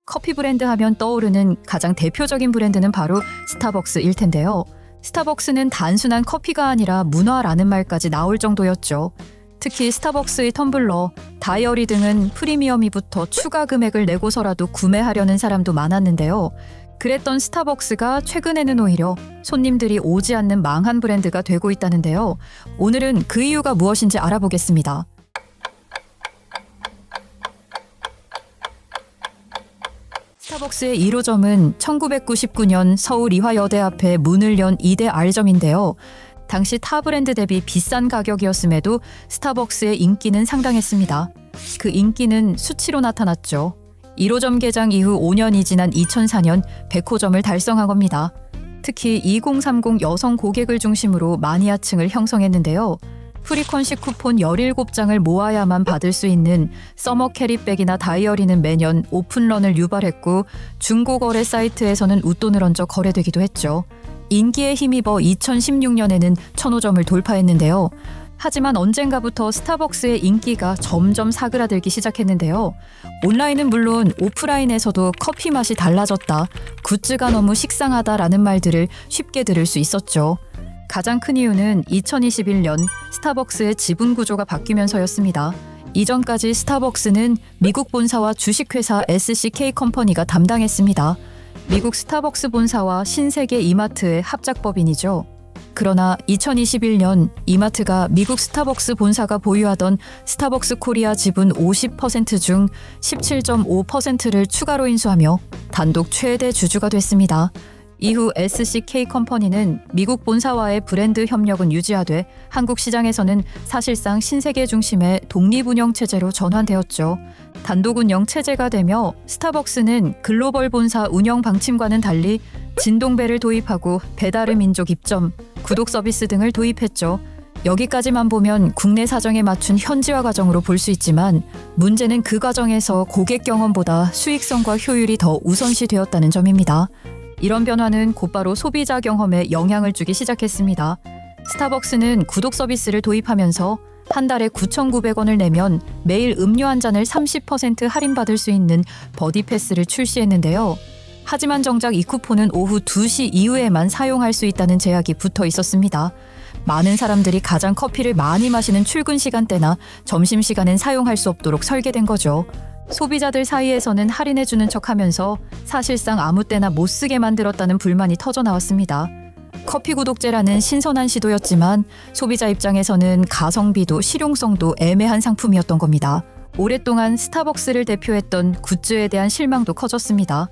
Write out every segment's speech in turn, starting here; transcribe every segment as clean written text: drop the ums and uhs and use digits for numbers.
커피 브랜드 하면 떠오르는 가장 대표적인 브랜드는 바로 스타벅스일 텐데요. 스타벅스는 단순한 커피가 아니라 문화라는 말까지 나올 정도였죠. 특히 스타벅스의 텀블러, 다이어리 등은 프리미엄이부터 추가 금액을 내고서라도 구매하려는 사람도 많았는데요. 그랬던 스타벅스가 최근에는 오히려 손님들이 오지 않는 망한 브랜드가 되고 있다는데요. 오늘은 그 이유가 무엇인지 알아보겠습니다. 스타벅스의 1호점은 1999년 서울 이화여대 앞에 문을 연 이대 R점인데요. 당시 타 브랜드 대비 비싼 가격이었음에도 스타벅스의 인기는 상당했습니다. 그 인기는 수치로 나타났죠. 1호점 개장 이후 5년이 지난 2004년 100호점을 달성한 겁니다. 특히 2030 여성 고객을 중심으로 마니아층을 형성했는데요. 프리퀀시 쿠폰 17장을 모아야만 받을 수 있는 서머 캐리백이나 다이어리는 매년 오픈런을 유발했고 중고거래 사이트에서는 웃돈을 얹어 거래되기도 했죠. 인기에 힘입어 2016년에는 1000호점을 돌파했는데요. 하지만 언젠가부터 스타벅스의 인기가 점점 사그라들기 시작했는데요. 온라인은 물론 오프라인에서도 커피 맛이 달라졌다, 굿즈가 너무 식상하다라는 말들을 쉽게 들을 수 있었죠. 가장 큰 이유는 2021년 스타벅스의 지분 구조가 바뀌면서였습니다. 이전까지 스타벅스는 미국 본사와 주식회사 SCK 컴퍼니가 담당했습니다. 미국 스타벅스 본사와 신세계 이마트의 합작법인이죠. 그러나 2021년 이마트가 미국 스타벅스 본사가 보유하던 스타벅스 코리아 지분 50% 중 17.5%를 추가로 인수하며 단독 최대 주주가 됐습니다. 이후 SCK 컴퍼니는 미국 본사와의 브랜드 협력은 유지하되 한국 시장에서는 사실상 신세계 중심의 독립운영 체제로 전환되었죠. 단독운영 체제가 되며 스타벅스는 글로벌 본사 운영 방침과는 달리 진동배를 도입하고 배달의 민족 입점, 구독 서비스 등을 도입했죠. 여기까지만 보면 국내 사정에 맞춘 현지화 과정으로 볼 수 있지만 문제는 그 과정에서 고객 경험보다 수익성과 효율이 더 우선시되었다는 점입니다. 이런 변화는 곧바로 소비자 경험에 영향을 주기 시작했습니다. 스타벅스는 구독 서비스를 도입하면서 한 달에 9,900원을 내면 매일 음료 한 잔을 30% 할인받을 수 있는 버디패스를 출시했는데요. 하지만 정작 이 쿠폰은 오후 2시 이후에만 사용할 수 있다는 제약이 붙어 있었습니다. 많은 사람들이 가장 커피를 많이 마시는 출근 시간대나 점심시간엔 사용할 수 없도록 설계된 거죠. 소비자들 사이에서는 할인해주는 척하면서 사실상 아무 때나 못 쓰게 만들었다는 불만이 터져나왔습니다. 커피 구독제라는 신선한 시도였지만 소비자 입장에서는 가성비도 실용성도 애매한 상품이었던 겁니다. 오랫동안 스타벅스를 대표했던 굿즈에 대한 실망도 커졌습니다.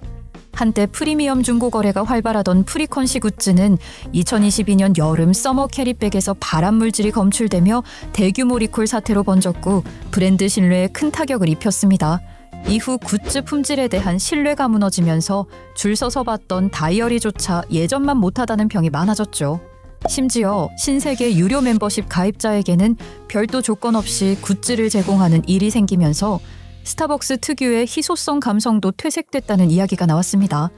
한때 프리미엄 중고거래가 활발하던 프리퀀시 굿즈는 2022년 여름 서머 캐리백에서 발암 물질이 검출되며 대규모 리콜 사태로 번졌고 브랜드 신뢰에 큰 타격을 입혔습니다. 이후 굿즈 품질에 대한 신뢰가 무너지면서 줄 서서 봤던 다이어리조차 예전만 못하다는 평이 많아졌죠. 심지어 신세계 유료 멤버십 가입자에게는 별도 조건 없이 굿즈를 제공하는 일이 생기면서 스타벅스 특유의 희소성 감성도 퇴색됐다는 이야기가 나왔습니다.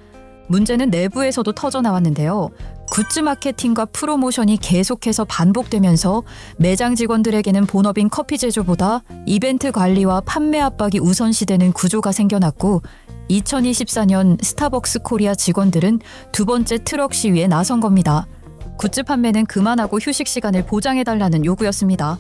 문제는 내부에서도 터져나왔는데요. 굿즈 마케팅과 프로모션이 계속해서 반복되면서 매장 직원들에게는 본업인 커피 제조보다 이벤트 관리와 판매 압박이 우선시되는 구조가 생겨났고 2024년 스타벅스 코리아 직원들은 두 번째 트럭 시위에 나선 겁니다. 굿즈 판매는 그만하고 휴식 시간을 보장해달라는 요구였습니다.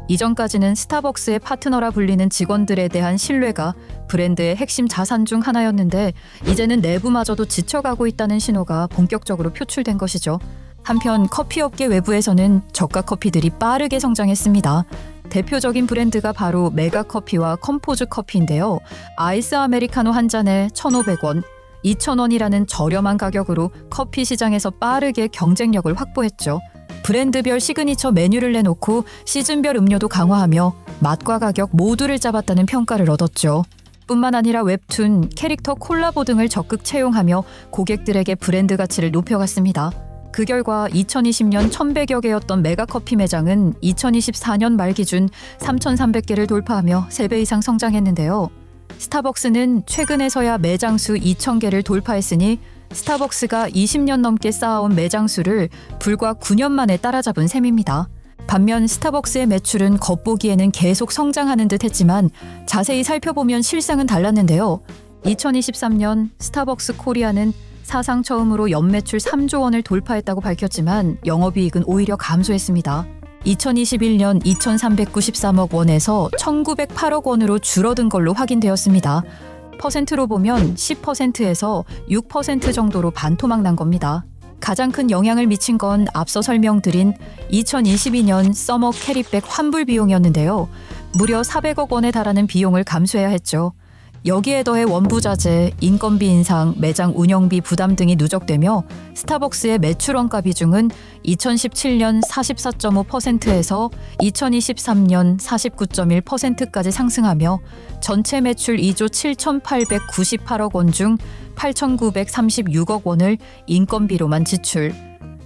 이전까지는 스타벅스의 파트너라 불리는 직원들에 대한 신뢰가 브랜드의 핵심 자산 중 하나였는데 이제는 내부마저도 지쳐가고 있다는 신호가 본격적으로 표출된 것이죠. 한편 커피업계 외부에서는 저가 커피들이 빠르게 성장했습니다. 대표적인 브랜드가 바로 메가커피와 컴포즈 커피인데요. 아이스 아메리카노 한 잔에 1,500원, 2,000원이라는 저렴한 가격으로 커피 시장에서 빠르게 경쟁력을 확보했죠. 브랜드별 시그니처 메뉴를 내놓고 시즌별 음료도 강화하며 맛과 가격 모두를 잡았다는 평가를 얻었죠. 뿐만 아니라 웹툰, 캐릭터 콜라보 등을 적극 채용하며 고객들에게 브랜드 가치를 높여갔습니다. 그 결과 2020년 1,100여 개였던 메가커피 매장은 2024년 말 기준 3,300개를 돌파하며 3배 이상 성장했는데요. 스타벅스는 최근에서야 매장 수 2,000개를 돌파했으니 스타벅스가 20년 넘게 쌓아온 매장 수를 불과 9년 만에 따라잡은 셈입니다. 반면 스타벅스의 매출은 겉보기에는 계속 성장하는 듯 했지만 자세히 살펴보면 실상은 달랐는데요. 2023년 스타벅스 코리아는 사상 처음으로 연매출 3조 원을 돌파했다고 밝혔지만 영업이익은 오히려 감소했습니다. 2021년 2,393억 원에서 1,908억 원으로 줄어든 걸로 확인되었습니다. 퍼센트로 보면 10%에서 6% 정도로 반토막 난 겁니다. 가장 큰 영향을 미친 건 앞서 설명드린 2022년 서머 캐리백 환불 비용이었는데요. 무려 400억 원에 달하는 비용을 감수해야 했죠. 여기에 더해 원부자재, 인건비 인상, 매장 운영비 부담 등이 누적되며 스타벅스의 매출 원가 비중은 2017년 44.5%에서 2023년 49.1%까지 상승하며 전체 매출 2조 7,898억 원 중 8,936억 원을 인건비로만 지출,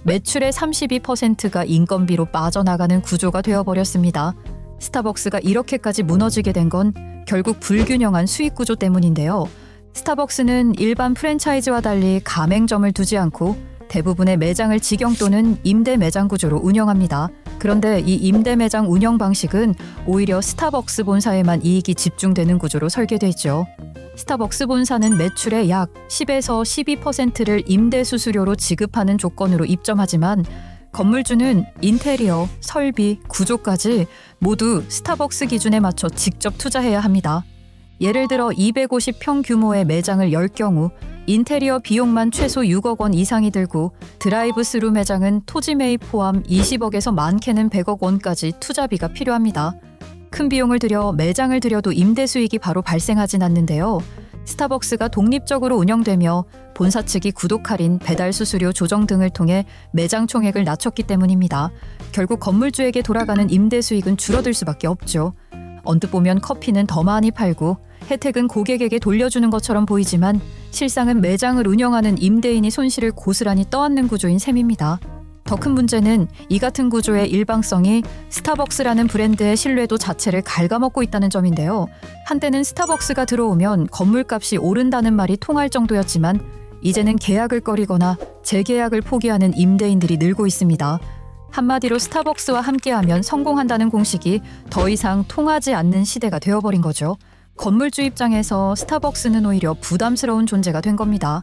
매출의 32%가 인건비로 빠져나가는 구조가 되어버렸습니다. 스타벅스가 이렇게까지 무너지게 된 건 결국 불균형한 수익 구조 때문인데요. 스타벅스는 일반 프랜차이즈와 달리 가맹점을 두지 않고 대부분의 매장을 직영 또는 임대 매장 구조로 운영합니다. 그런데 이 임대 매장 운영 방식은 오히려 스타벅스 본사에만 이익이 집중되는 구조로 설계돼 있죠. 스타벅스 본사는 매출의 약 10에서 12%를 임대 수수료로 지급하는 조건으로 입점하지만 건물주는 인테리어, 설비, 구조까지 모두 스타벅스 기준에 맞춰 직접 투자해야 합니다. 예를 들어 250평 규모의 매장을 열 경우 인테리어 비용만 최소 6억 원 이상이 들고 드라이브 스루 매장은 토지 매입 포함 20억에서 많게는 100억 원까지 투자비가 필요합니다. 큰 비용을 들여 매장을 들여도 임대 수익이 바로 발생하진 않는데요. 스타벅스가 독립적으로 운영되며 본사 측이 구독 할인, 배달 수수료 조정 등을 통해 매장 총액을 낮췄기 때문입니다. 결국 건물주에게 돌아가는 임대 수익은 줄어들 수밖에 없죠. 언뜻 보면 커피는 더 많이 팔고 혜택은 고객에게 돌려주는 것처럼 보이지만 실상은 매장을 운영하는 임대인이 손실을 고스란히 떠안는 구조인 셈입니다. 더 큰 문제는 이 같은 구조의 일방성이 스타벅스라는 브랜드의 신뢰도 자체를 갉아먹고 있다는 점인데요. 한때는 스타벅스가 들어오면 건물값이 오른다는 말이 통할 정도였지만 이제는 계약을 꺼리거나 재계약을 포기하는 임대인들이 늘고 있습니다. 한마디로 스타벅스와 함께하면 성공한다는 공식이 더 이상 통하지 않는 시대가 되어버린 거죠. 건물주 입장에서 스타벅스는 오히려 부담스러운 존재가 된 겁니다.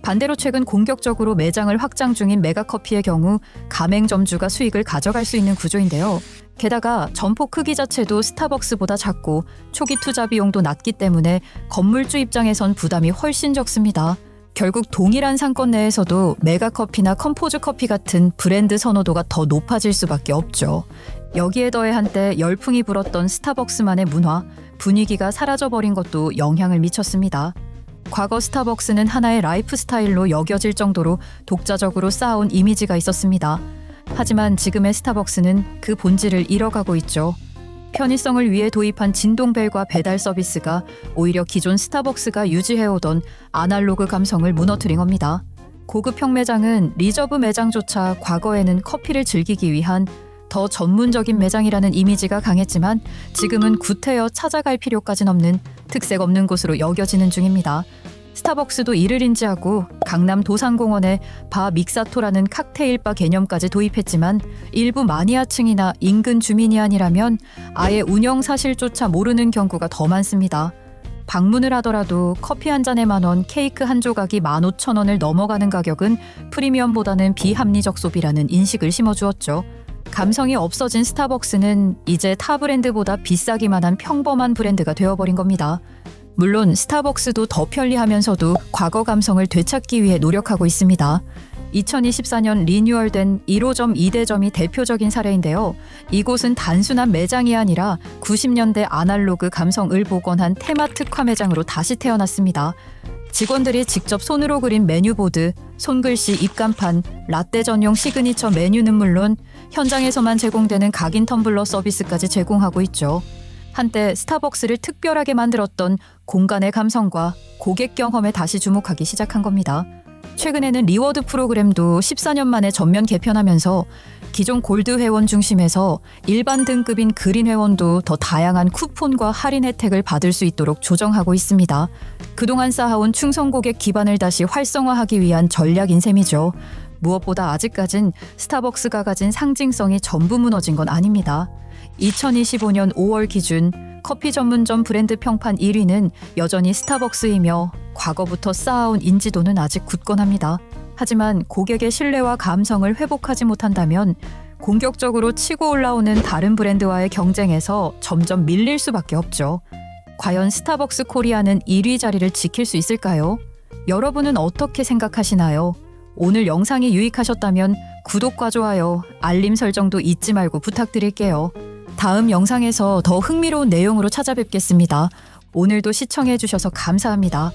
반대로 최근 공격적으로 매장을 확장 중인 메가커피의 경우 가맹점주가 수익을 가져갈 수 있는 구조인데요. 게다가 점포 크기 자체도 스타벅스보다 작고 초기 투자 비용도 낮기 때문에 건물주 입장에선 부담이 훨씬 적습니다. 결국 동일한 상권 내에서도 메가커피나 컴포즈커피 같은 브랜드 선호도가 더 높아질 수밖에 없죠. 여기에 더해 한때 열풍이 불었던 스타벅스만의 문화, 분위기가 사라져버린 것도 영향을 미쳤습니다. 과거 스타벅스는 하나의 라이프 스타일로 여겨질 정도로 독자적으로 쌓아온 이미지가 있었습니다. 하지만 지금의 스타벅스는 그 본질을 잃어가고 있죠. 편의성을 위해 도입한 진동벨과 배달 서비스가 오히려 기존 스타벅스가 유지해오던 아날로그 감성을 무너뜨린 겁니다. 고급형 매장은 리저브 매장조차 과거에는 커피를 즐기기 위한 더 전문적인 매장이라는 이미지가 강했지만 지금은 구태여 찾아갈 필요까진 없는 특색 없는 곳으로 여겨지는 중입니다. 스타벅스도 이를 인지하고 강남 도산공원에 바 믹사토라는 칵테일바 개념까지 도입했지만 일부 마니아층이나 인근 주민이 아니라면 아예 운영 사실조차 모르는 경우가 더 많습니다. 방문을 하더라도 커피 한 잔에 10,000원, 케이크 한 조각이 15,000원을 넘어가는 가격은 프리미엄보다는 비합리적 소비라는 인식을 심어주었죠. 감성이 없어진 스타벅스는 이제 타 브랜드보다 비싸기만 한 평범한 브랜드가 되어버린 겁니다. 물론 스타벅스도 더 편리하면서도 과거 감성을 되찾기 위해 노력하고 있습니다. 2024년 리뉴얼된 1호점 2대점이 대표적인 사례인데요. 이곳은 단순한 매장이 아니라 90년대 아날로그 감성을 복원한 테마 특화 매장으로 다시 태어났습니다. 직원들이 직접 손으로 그린 메뉴보드, 손글씨 입간판, 라떼 전용 시그니처 메뉴는 물론 현장에서만 제공되는 각인 텀블러 서비스까지 제공하고 있죠. 한때 스타벅스를 특별하게 만들었던 공간의 감성과 고객 경험에 다시 주목하기 시작한 겁니다. 최근에는 리워드 프로그램도 14년 만에 전면 개편하면서 기존 골드 회원 중심에서 일반 등급인 그린 회원도 더 다양한 쿠폰과 할인 혜택을 받을 수 있도록 조정하고 있습니다. 그동안 쌓아온 충성 고객 기반을 다시 활성화하기 위한 전략인 셈이죠. 무엇보다 아직까진 스타벅스가 가진 상징성이 전부 무너진 건 아닙니다. 2025년 5월 기준 커피 전문점 브랜드 평판 1위는 여전히 스타벅스이며 과거부터 쌓아온 인지도는 아직 굳건합니다. 하지만 고객의 신뢰와 감성을 회복하지 못한다면 공격적으로 치고 올라오는 다른 브랜드와의 경쟁에서 점점 밀릴 수밖에 없죠. 과연 스타벅스 코리아는 1위 자리를 지킬 수 있을까요? 여러분은 어떻게 생각하시나요? 오늘 영상이 유익하셨다면 구독과 좋아요, 알림 설정도 잊지 말고 부탁드릴게요. 다음 영상에서 더 흥미로운 내용으로 찾아뵙겠습니다. 오늘도 시청해주셔서 감사합니다.